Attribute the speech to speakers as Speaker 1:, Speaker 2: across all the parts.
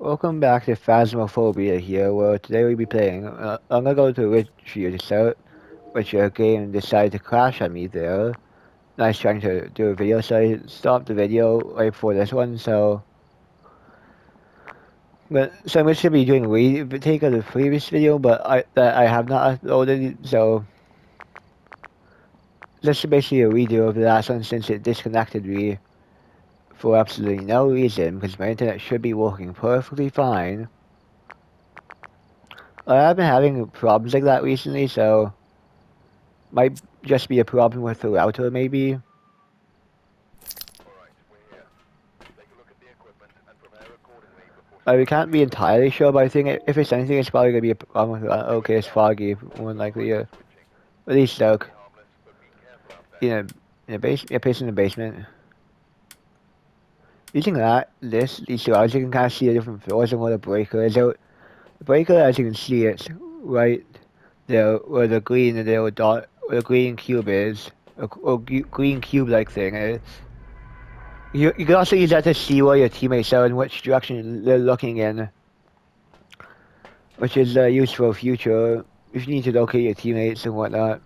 Speaker 1: Welcome back to Phasmophobia here, where today we'll be playing. I'm gonna go to which you to start, which your game decided to crash on me there. And I was trying to do a video, so I stopped the video right before this one, so I'm going to be doing a retake of the previous video, but I have not uploaded, so this is basically a redo of the last one since it disconnected me for absolutely no reason, because my internet should be working perfectly fine. I've been having problems like that recently, so might just be a problem with the router, maybe. We can't be entirely sure, but I think if it's anything, it's probably gonna be a problem with okay, it's foggy, more than likely. At least like in a place in the basement. Using these two eyes, you can kind of see the different floors and where the breaker is. So the breaker, as you can see, it's right there where the green and the little dot, where the green cube is, or green cube-like thing is. You can also use that to see where your teammates are and which direction they're looking in, which is useful future if you need to locate your teammates and whatnot.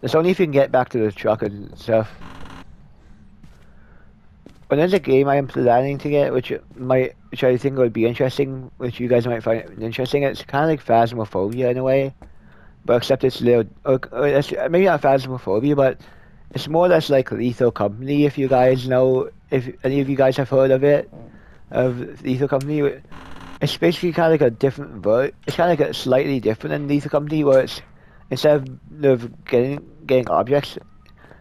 Speaker 1: That's only if you can get back to the truck and stuff. But there's a game I am planning to get, which I think would be interesting, which you guys might find interesting. It's kind of like Phasmophobia in a way, but except it's little, or it's, maybe not Phasmophobia, but it's more or less like Lethal Company. If you guys know, if any of you guys have heard of it, of Lethal Company, it's basically kind of like a different it's kind of like a slightly different than Lethal Company, where it's instead of getting objects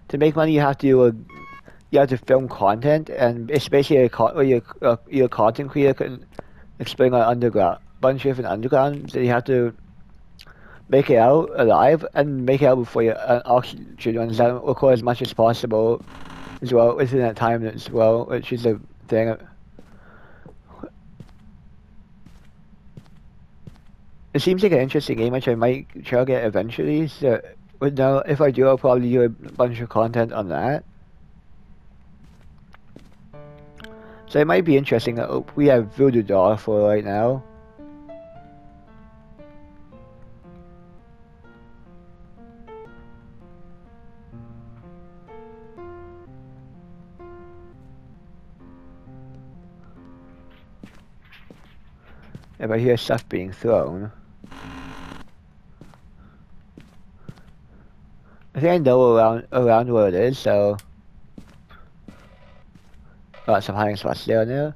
Speaker 1: to make money, you have to film content, and it's basically where your content creator can explain an underground bunch of different undergrounds that you have to make it out alive and make it out before your auction runs out, record as much as possible as well within that time as well, which is a thing. It seems like an interesting game, which I might try to get eventually. So, but now if I do, I'll probably do a bunch of content on that. So it might be interesting. We have Voodoo Doll for right now. If I hear stuff being thrown, I think I know around where it is. So, got some hiding spots there.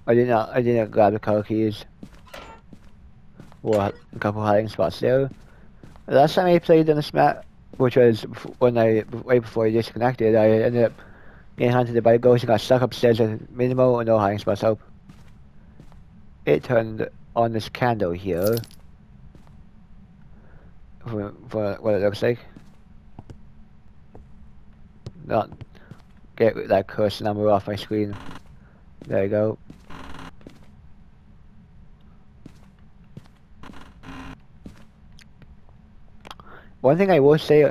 Speaker 1: I didn't grab the car keys. Or a couple hiding spots there. The last time I played on this map, which was right before I disconnected, I ended up getting hunted by ghosts and got stuck upstairs with minimal or no hiding spots. So it turned on this candle here for what it looks like. Not get that curse number off my screen. There you go. One thing I will say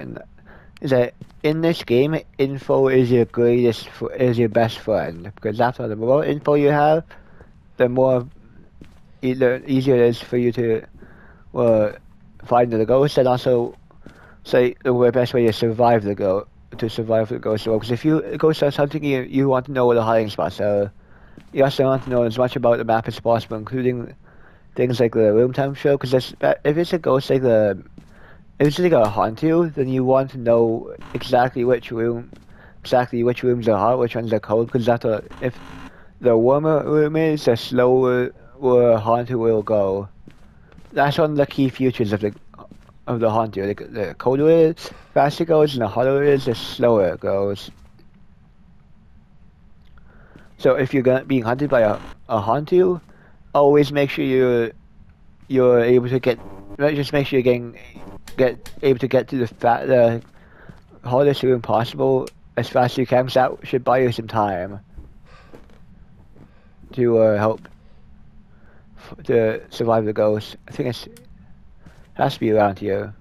Speaker 1: is that in this game, info is your best friend, because after the more info you have, the more easier it is for you to find the ghost, and also say the best way to survive the ghost. Because if the ghost starts hunting you, you want to know where the hiding spots are. You also want to know as much about the map as possible, including things like the room temperature. Because if it's a ghost if it's like a haunt you, then you want to know exactly which rooms are hot, which ones are cold. Because if the warmer room is, the slower where a haunter will go. That's one of the key features of the haunter. The colder it is, faster it goes, and the hotter it is, the slower it goes. So if you're being hunted by a haunter, always make sure you're able to just make sure you're able to get to the hardest room possible as fast as you can, because that should buy you some time to help to survive the ghost. I think it has to be around here.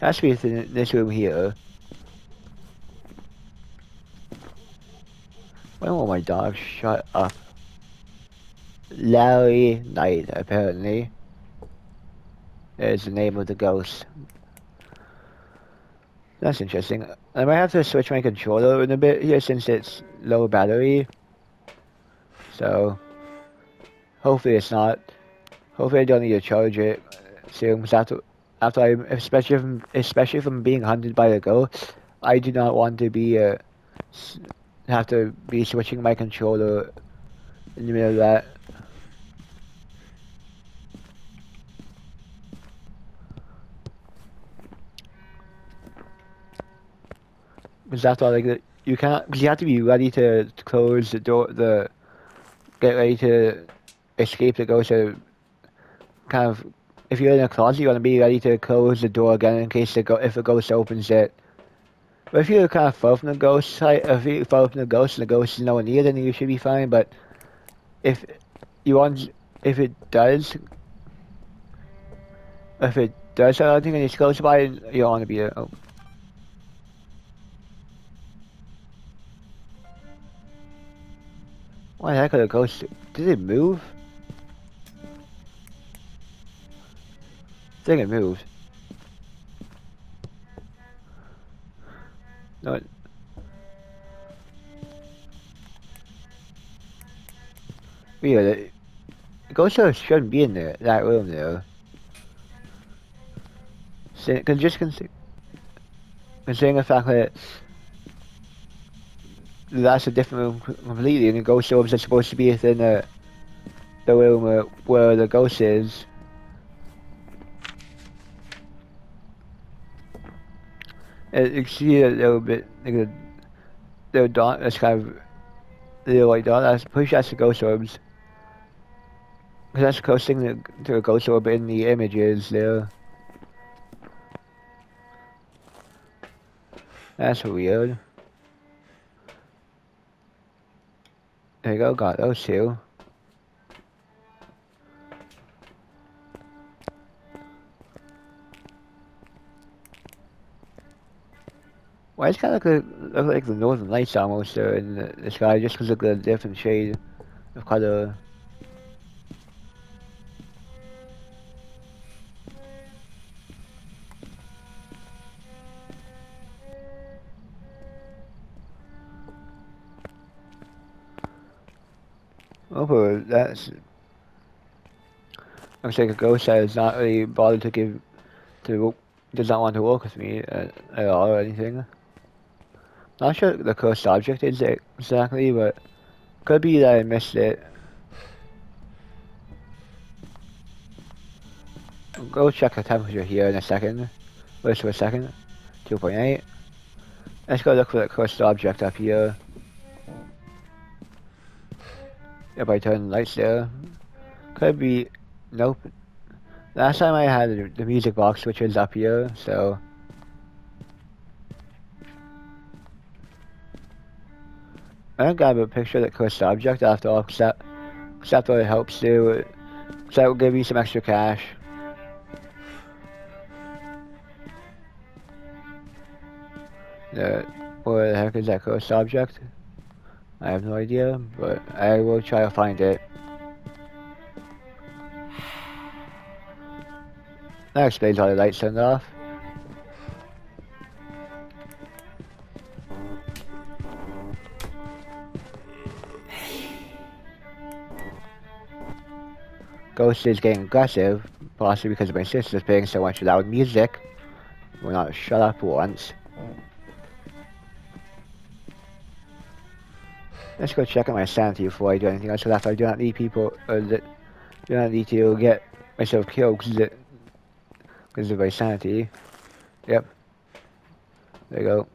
Speaker 1: Has to be within this room here. Why won't my dog shut up? Larry Knight, apparently, is the name of the ghost. That's interesting. I might have to switch my controller in a bit here since it's low battery. So, hopefully it's not. Hopefully I don't need to charge it soon. Because after I, especially if I'm being hunted by a ghost, I do not want to be have to be switching my controller in the middle of that. Because after all, like you can't, because you have to be ready to close the door, get ready to escape the ghost. So kind of, if you're in a closet, you want to be ready to close the door again in case if the ghost opens it. But if you're kind of far from the ghost site, if you're far from the ghost and the ghost is nowhere near, then you should be fine. But if you want, if it does, I don't think it's close by, you don't want to be there. Oh. Why the heck are the ghosts? Did it move? I think it moved. No. Weird. The ghosts shouldn't be in that room though. Considering the fact that that's a different room completely, and the ghost orbs are supposed to be within the room where the ghost is. You can see a little bit, like a little dot that's kind of a little white dot. I'm pretty sure that's the ghost orbs. Because that's the closest thing to a ghost orb in the images there. That's weird. There you go, got those two. Why it's kind of look like the northern lights almost there in the sky, just because of the different shade of color. Oh, but looks like a ghost that is not really bothered does not want to work with me at all or anything. Not sure what the cursed object is exactly, but could be that I missed it. I'll go check the temperature here in a second. Wait for a second. 2.8. Let's go look for the cursed object up here. If I turn the lights there. Could be... Nope. Last time I had the music box which was up here, so... I'm gonna grab a picture of the cursed object after all, because that's what it helps do. So that will give you some extra cash. Where the heck is that cursed object? I have no idea, but I will try to find it. That explains why the lights turned off. Ghost is getting aggressive, possibly because my sister's playing so much loud music. Will not shut up once. Let's go check out my sanity before I do anything else, because I do not need do not need to get myself killed because of my sanity. Yep. There you go.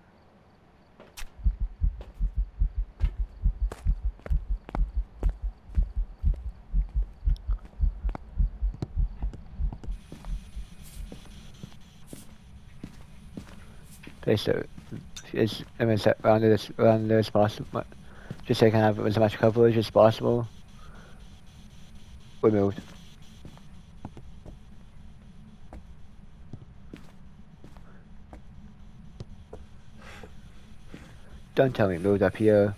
Speaker 1: Place it around there as possible. Just so I can have as much coverage as possible. Removed. Don't tell me it moved up here.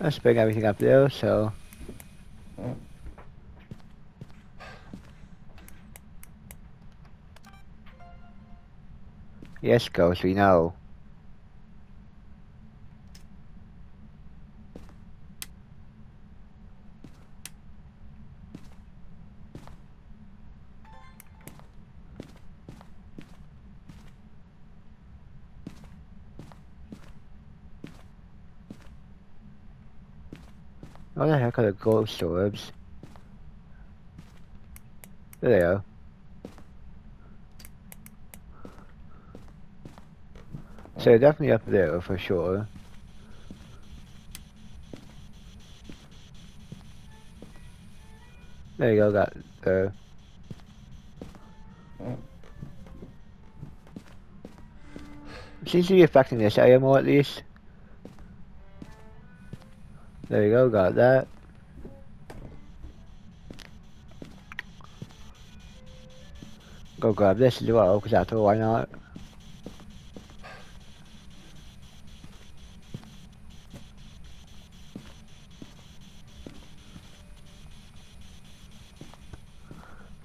Speaker 1: Let's bring everything up there, so... Yes, Ghost, we know. What the heck are the ghost orbs? There they are. So they're definitely up there for sure. There you go, got there. Seems to be affecting this area more at least. There you go, got that. Go grab this as well, because after all, why not?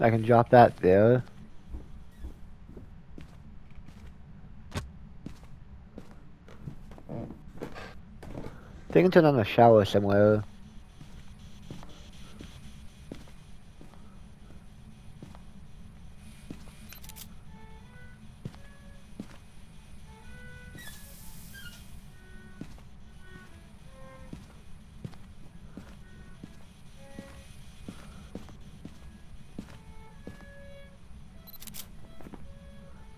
Speaker 1: I can drop that there. I think I can turn on a shower somewhere.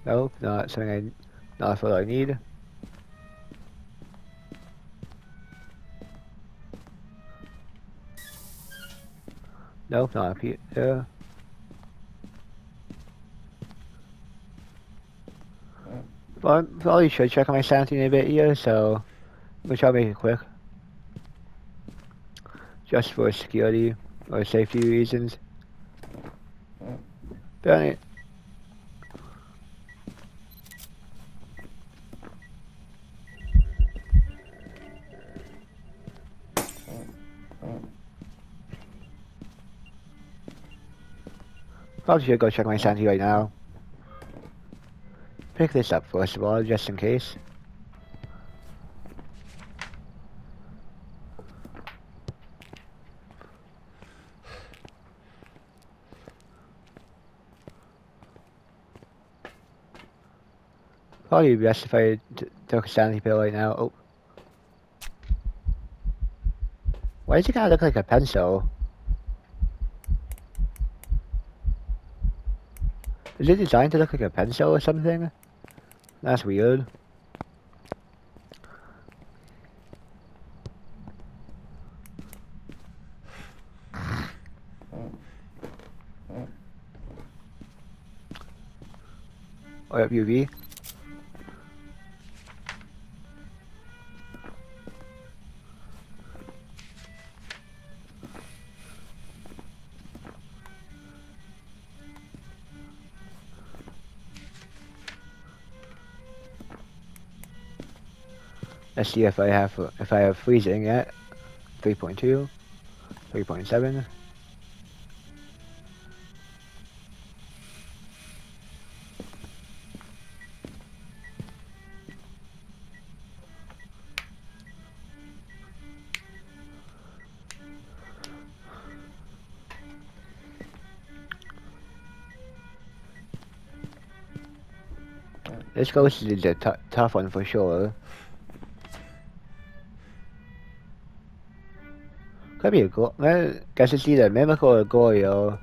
Speaker 1: Nope, not something not what I need. Nope, not up here. Well, I probably should check on my sanity in a bit here, so I'm gonna try to make it quick. Just for security or safety reasons. But probably should go check my sanity right now. Pick this up first of all, just in case. Probably best if I took a sanity pill right now. Oh. Why does it kind of look like a pencil? Is it designed to look like a pencil or something? That's weird. Or up UV. Let's see if I have freezing yet. 3.2, 3.7. This ghost is a tough one for sure. Could be a I guess it's either a mimic or a Gorio.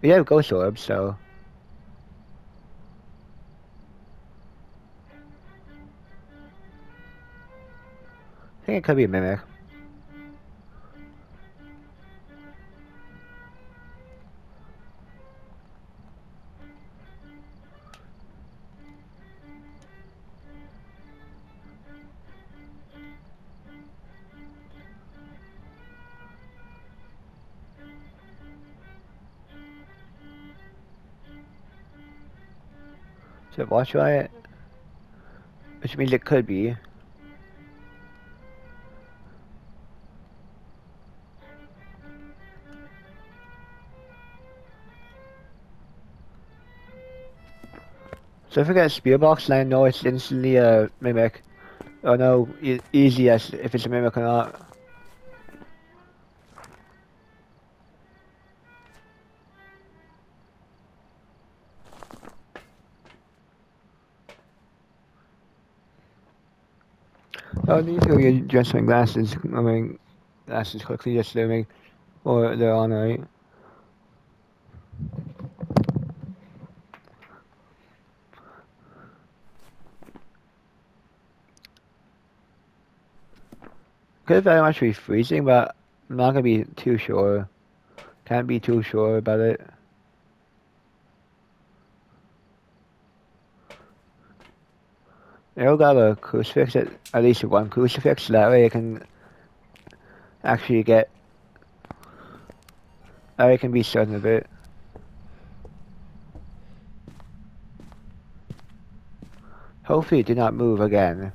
Speaker 1: We have ghost orbs, so I think it could be a mimic. So watch it, which means it could be. So if I get a spear box, then I know it's instantly a mimic. Or no, easy as if it's a mimic or not. I need to adjust my glasses. I mean, glasses quickly, just assuming, or they're on right. Could very much be freezing, but I'm not gonna be too sure. Can't be too sure about it. I'll grab a crucifix, at least one crucifix, so that way I can actually get. I can be certain of it. Hopefully it did not move again.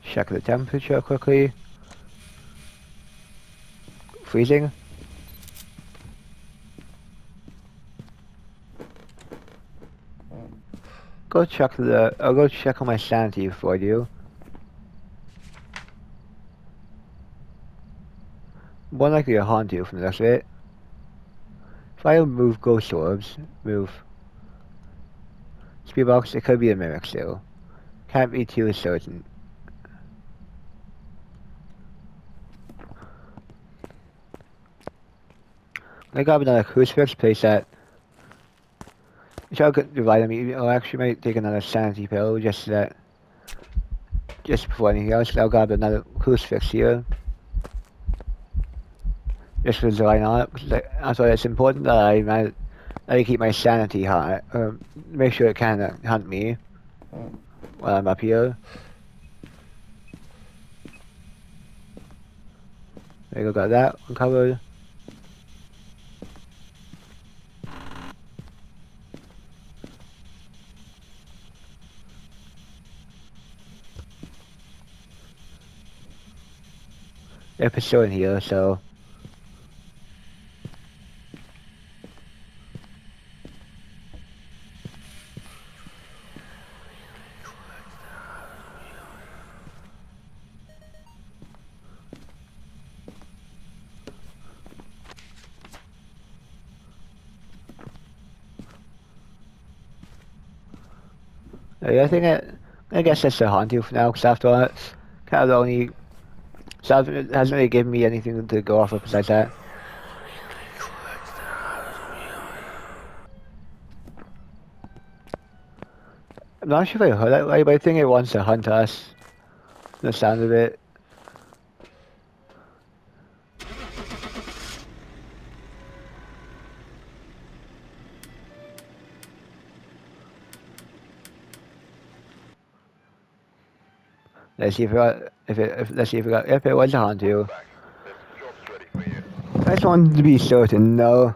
Speaker 1: Check the temperature quickly. Freezing. I'll go check on my sanity for you. More likely to haunt you from the rest of it. If I move ghost orbs, move speed box, it could be a mimic still. Can't be too certain. I got another crucifix, place that. Which I'll divide them. I actually might take another sanity pill just before anything else. I'll grab another crucifix here. Just for why not? I thought it's important that I keep my sanity high. Make sure it can hunt me while I'm up here. There you go, got that one covered. They're pursuing here, so. I guess that's the haunt you for now, because after all, it's kind of the only. So it hasn't really given me anything to go off of besides that. I'm not sure if I heard that right, but I think it wants to hunt us. The sound of it. Let's see if it was a haunt you. I just wanted to be certain, no.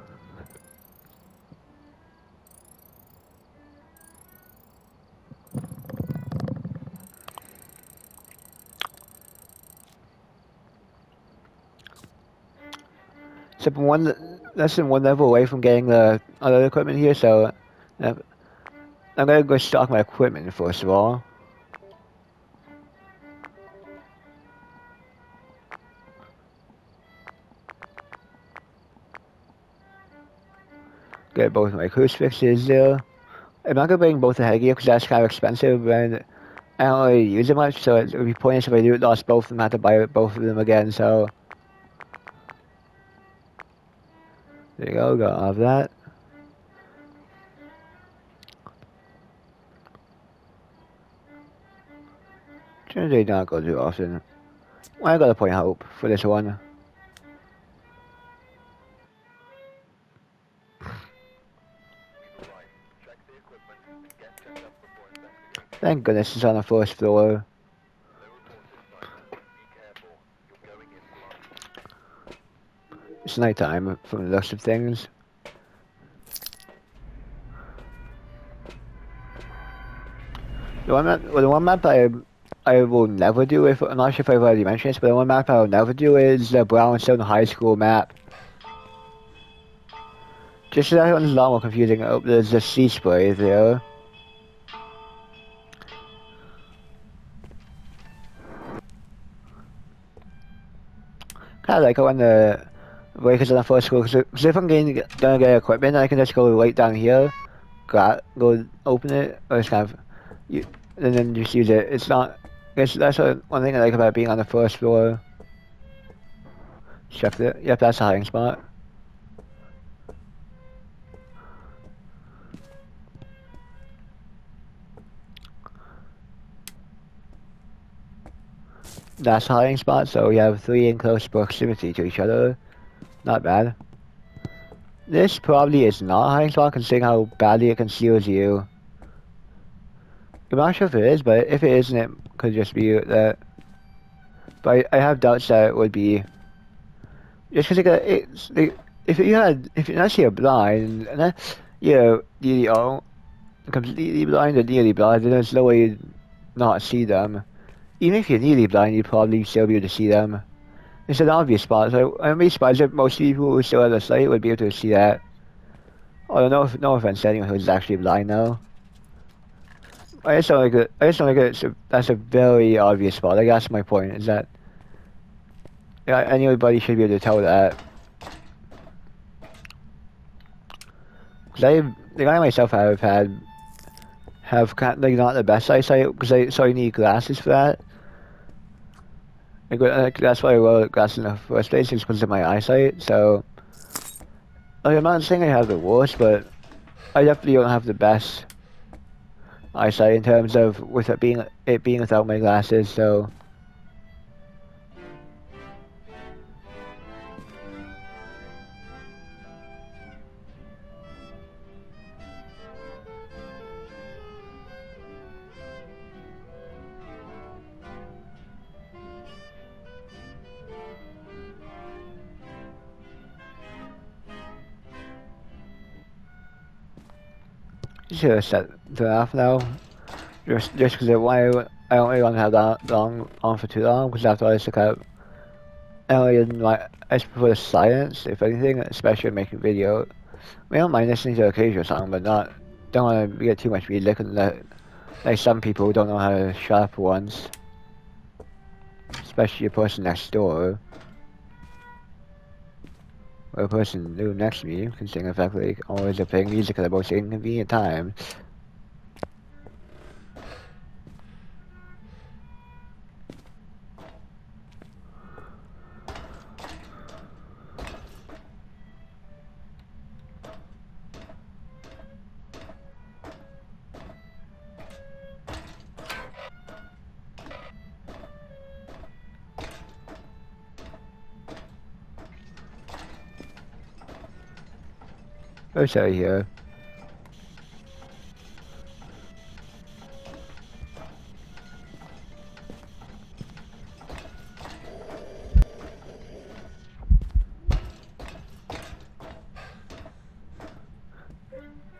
Speaker 1: except less than one level away from getting the other equipment here, so I'm gonna go stock my equipment first of all. Get both my crucifixes there. I'm not gonna bring both the headgear because that's kind of expensive and I don't really use it much, so it would be pointless if I lost both of them, I have to buy both of them again, so. There you go, got all of that. Generally not go too often. Well, I got a point hope for this one. Thank goodness it's on the first floor. It's nighttime from the looks of things. The one map I will never do, if I'm not sure if I've already mentioned this, but the one map I will never do is the Brownstone High School map. Just so that one's a lot more confusing. Oh, there's a sea spray there. Kind of like it when the breakers on the first school, because if I'm gonna get equipment, I can just go right down here, go open it, or just kind of, and then just use it. It's not, that's one thing I like about being on the first floor. Check it. Yep, that's a hiding spot. That's a hiding spot, so we have 3 in close proximity to each other. Not bad. This probably is not a hiding spot considering how badly it conceals you. I'm not sure if it is, but if it isn't, it could just be that. But I have doubts that it would be. Just because if you're actually blind, and then you're completely blind or nearly blind, then there's no way you'd not see them. Even if you're nearly blind, you'd probably still be able to see them. It's an obvious spot, so I'm really surprised that most people who still have the sight would be able to see that. Oh, no offense to anyone who's actually blind now. I just don't like it. That's a very obvious spot. Like that's my point. Is that anybody should be able to tell that. Because the guy myself have like not the best eyesight because I need glasses for that. Like, that's why I wore glasses in the first place, is because of my eyesight. So, like, I'm not saying I have the worst, but I definitely don't have the best eyesight in terms of with it being without my glasses. So. Should have set it off now. Just because I don't really want to have that on for too long, because after I just look out. I just prefer the silence, if anything, especially when making video. I mean, I don't mind listening to an occasional song, but don't want to get too much music and like some people who don't know how to shut up once. Especially a person next door. Or a person who next to me can sing effectively always playing music at the most inconvenient times. What's out here?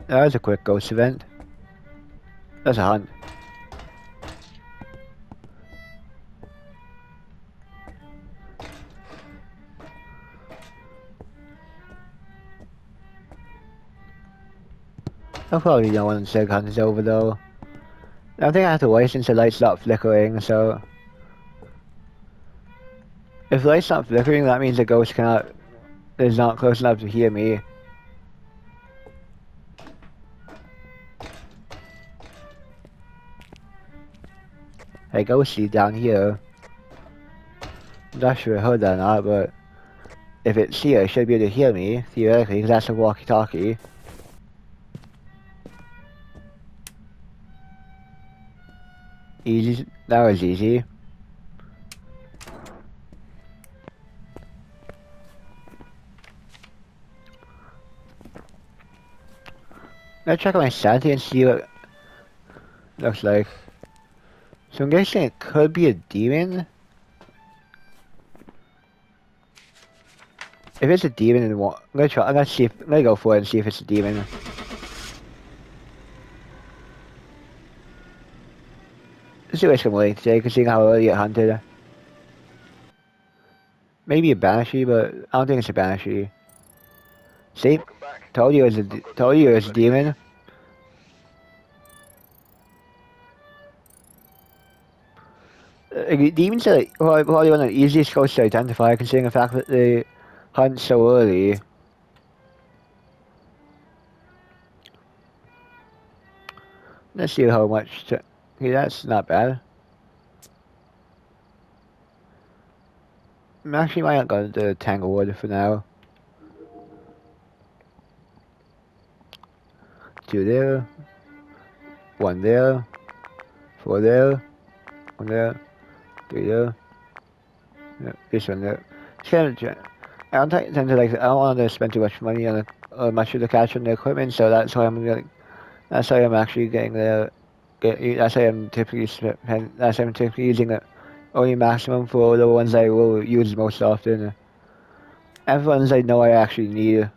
Speaker 1: That was a quick ghost event. That's a hunt. I'll probably know when the second hunt is over though. I don't think I have to wait since the lights stop flickering, so... If the lights stop flickering, that means the ghost is not close enough to hear me. Hey, ghosty down here. I'm not sure if I heard that or not, but... If it's here, it should be able to hear me, theoretically, because that's a walkie-talkie. Easy. That was easy. Let's check my sanity and see what it looks like. So I'm guessing it could be a demon. If it's a demon, then I'm gonna try. I'm gonna go for it and see if it's a demon. Let's see what I'm willing to take, considering how early it hunted. Maybe a banshee, but I don't think it's a banshee. See, told you it was a demon. Demons are probably one of the easiest ghosts to identify, considering the fact that they hunt so early. Let's see how much. Okay, that's not bad. I'm actually might not go to the Tanglewood for now. 2 there, 1 there, 4 there, 1 there, 3 there. Yeah, this one there. It's kind of. I don't tend to like. I don't want to spend too much money on much of the cash on the equipment, so that's why I'm like. That's why I'm actually getting the. That's why I'm typically using the only maximum for the ones I will use most often. And for ones I know I actually need.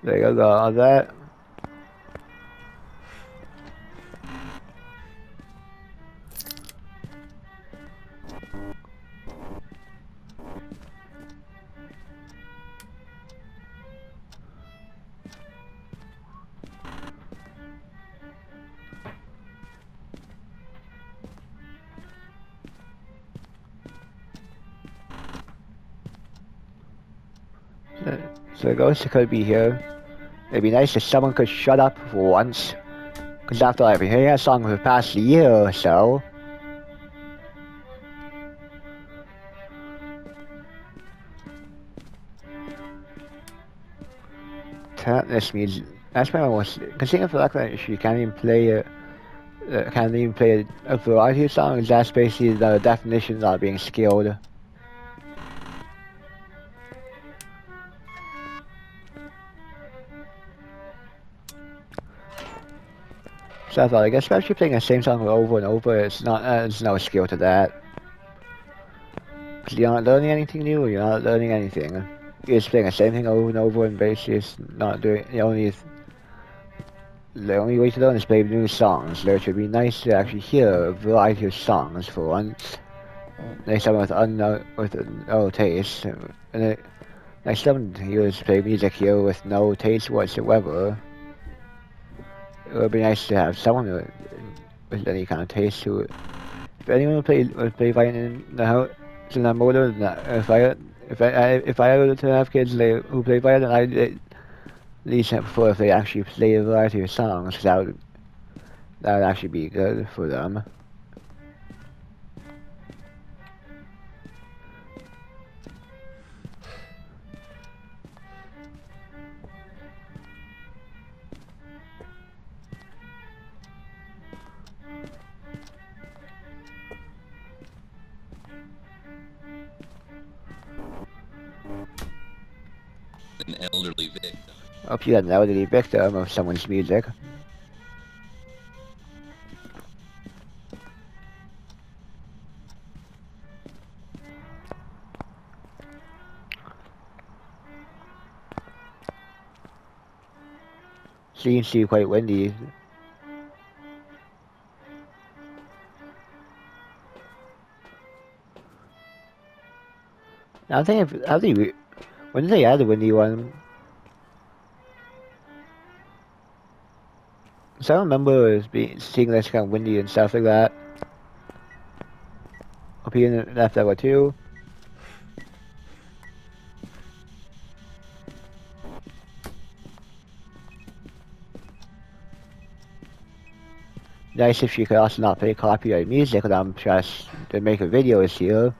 Speaker 1: There you go, got all that. So the ghost could be here. It'd be nice if someone could shut up for once. Because after I've been hearing that song for the past year or so. This means that's my most. Considering the fact that she can't even play a variety of songs, that's basically the definition of being skilled. So I thought, like, especially playing the same song over and over, there's no skill to that. Because you're not learning anything new, you're not learning anything. You're just playing the same thing over and over and basically it's not doing, the only way to learn is play new songs. It should be nice to actually hear a variety of songs for once. Like someone with no taste. And like someone who play music here with no taste whatsoever. It would be nice to have someone with any kind of taste to it. If anyone would play violin in the house, in the motor, if I were to have kids who play violin, I'd at least prefer if they actually play a variety of songs, because that would actually be good for them.
Speaker 2: An elderly victim.
Speaker 1: Hope you got an elderly victim of someone's music. Seems to be quite windy. I think when did they add the windy one? So I don't remember seeing this kind of windy and stuff like that. Up here in the left level too. Nice if you could also not play copyright music when I'm just to make a video here.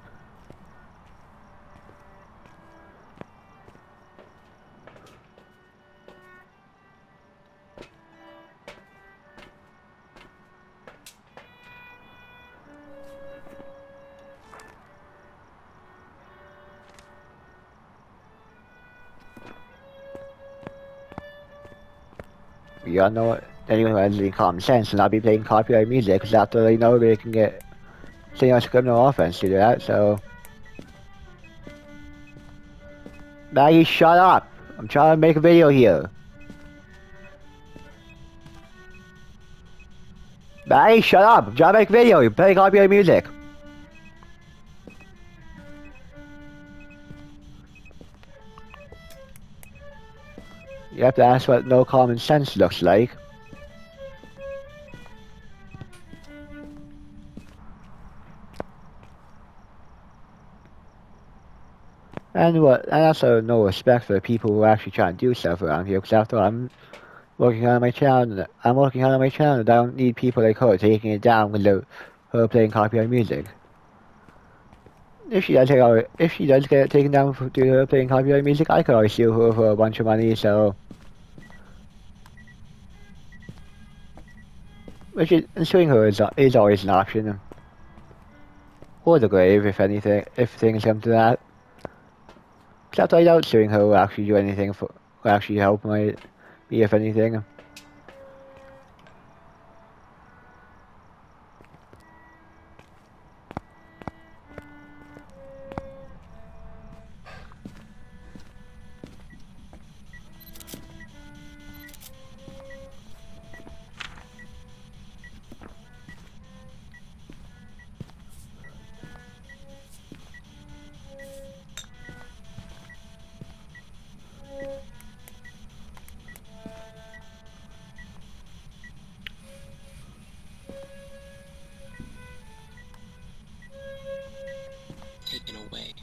Speaker 1: You all know anyone who has any common sense and not be playing copyright music because after they know they can get serious criminal offense to do that, so. Maggie, shut up! I'm trying to make a video here. Maggie, shut up! I'm trying to make a video, you're playing copyright music. You have to ask what no common sense looks like. And also no respect for the people who are actually trying to do stuff around here, because after all, I'm working on my channel, and I don't need people like her taking it down with her playing copyright music. If she does get it taken down due to her playing copyright music, I could always sue her for a bunch of money, so. And suing her is always an option. Or the grave, if things come to that. Except I doubt suing her will actually do anything will actually help me, if anything.
Speaker 2: Taken away.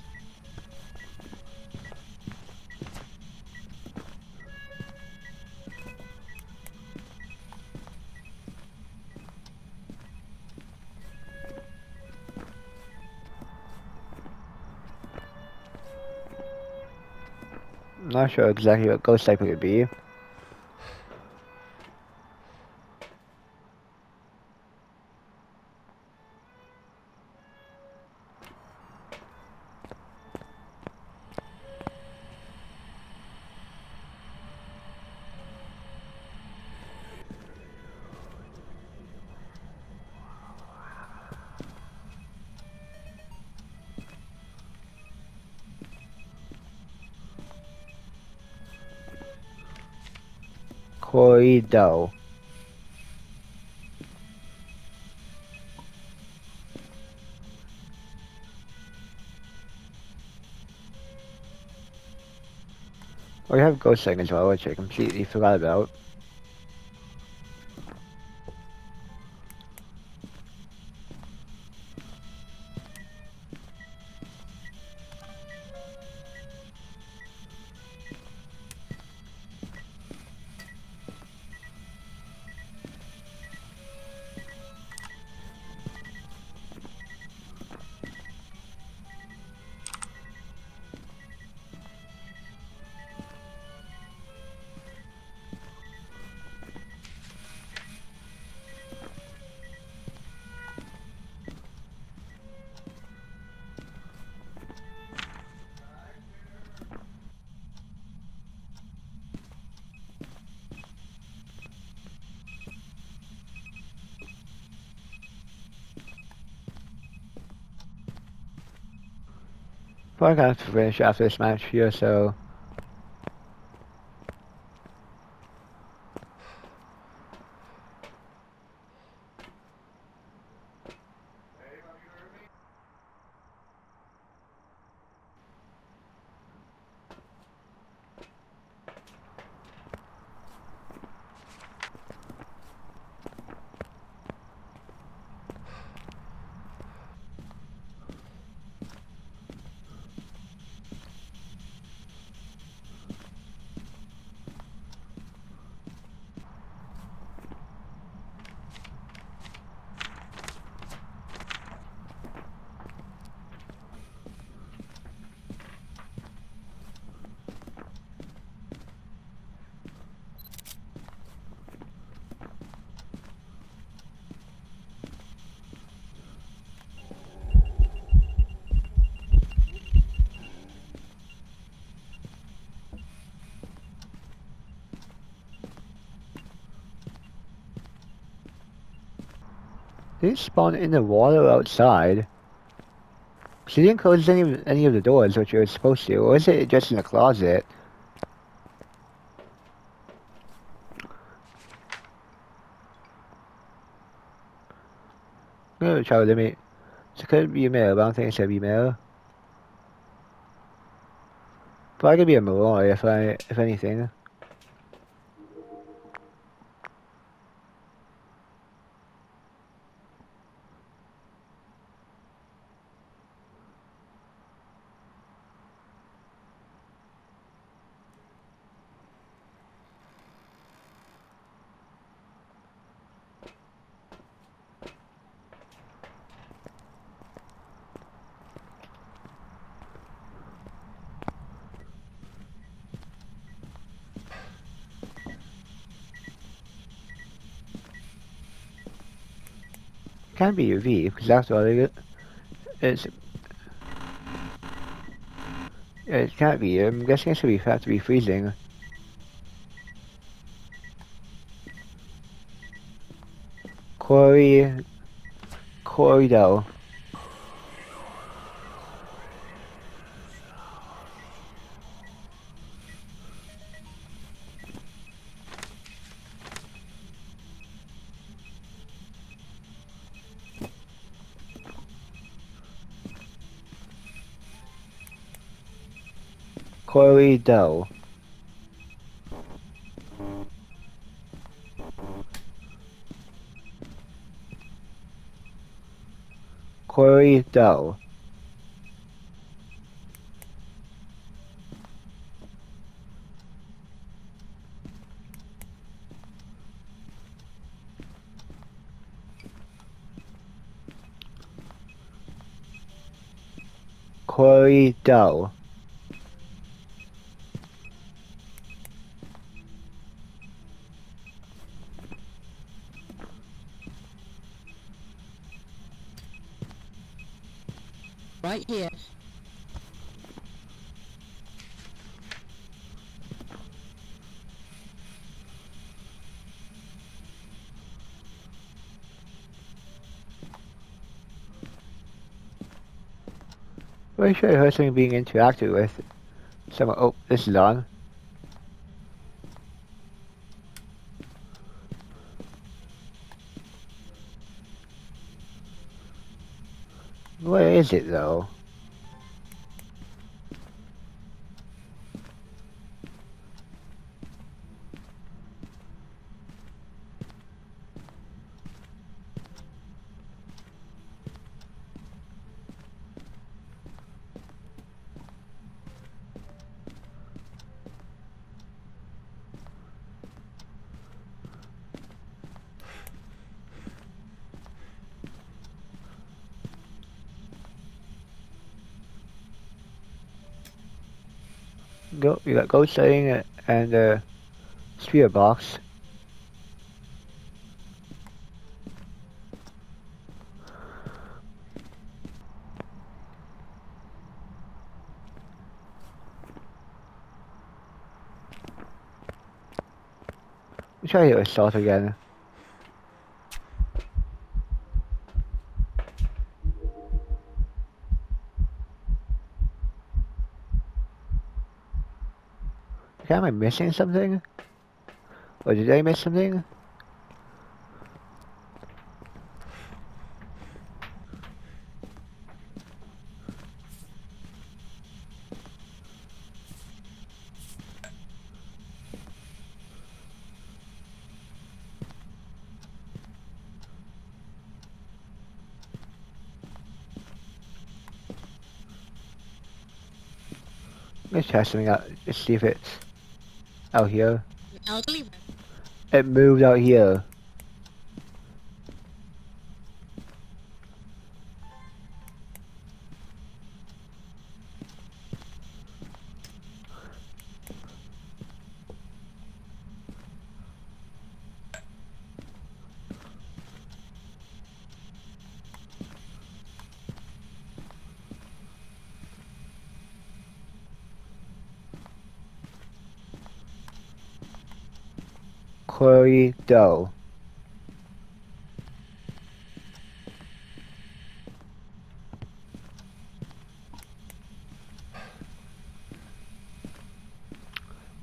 Speaker 1: I'm not sure exactly what ghost type it would be. Corrido. We have ghost thing as well, which I completely forgot about. Probably gonna have to finish after this match here, so. Did it spawn in the water outside? She didn't close any of the doors, which you were supposed to, or is it just in the closet? I'm gonna try to limit. It could be a male, but I don't think it should be male. Probably gonna be a Malloy if anything. Can't be a V, because that's what it can't be. I'm guessing it should be have to be freezing. Corridor. Corridor. Corridor. Corridor.
Speaker 3: Right here.
Speaker 1: Pretty sure I heard something being interacted with. Someone. Oh, this is on. Where is it though? Go. You got ghost setting and spirit box. Let's try to hit assault again. Okay, am I missing something? Or did I miss something? Let's try something out. Let's see if it's out here.
Speaker 3: Elderly.
Speaker 1: It moved out here. Corridor.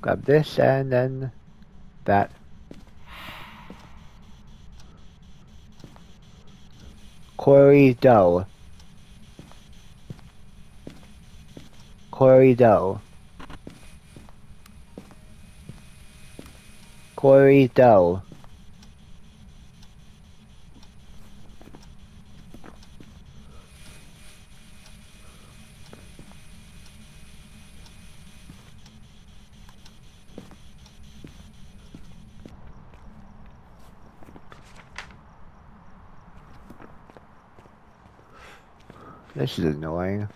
Speaker 1: Grab this and then that. Quarry dough. Quarry dough. Quarry dough. This is annoying.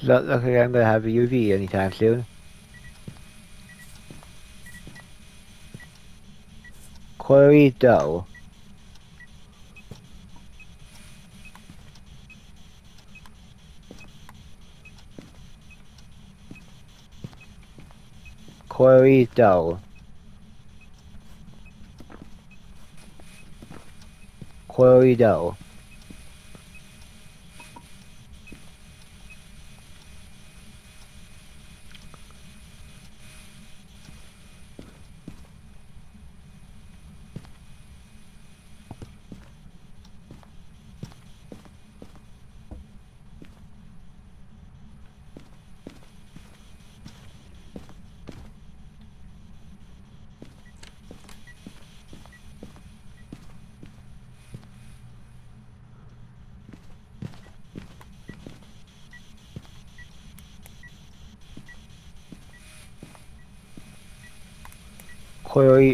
Speaker 1: Does look like I'm gonna have a UV anytime soon. Quarry dough. Quarry dough. Quarry dough.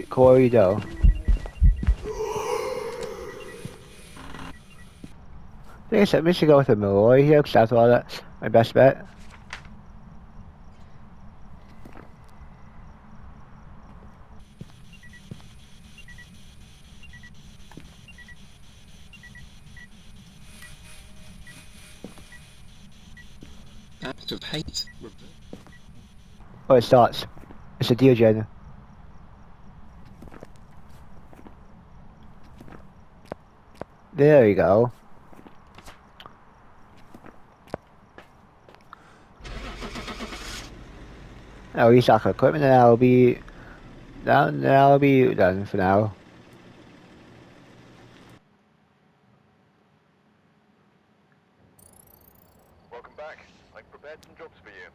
Speaker 1: Quarry dough. I think I'm just gonna go with a Malloy here because that's all that's my best bet.
Speaker 2: Act of hate.
Speaker 1: Oh, it starts. It's a Diogen. There you go. I'll restock equipment and I'll be down. I'll be done for now.
Speaker 4: Welcome back. I've prepared some jobs for you.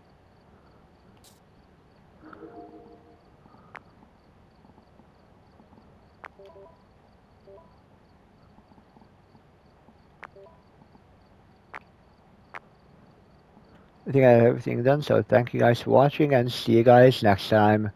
Speaker 1: I think I have everything done, so thank you guys for watching and see you guys next time.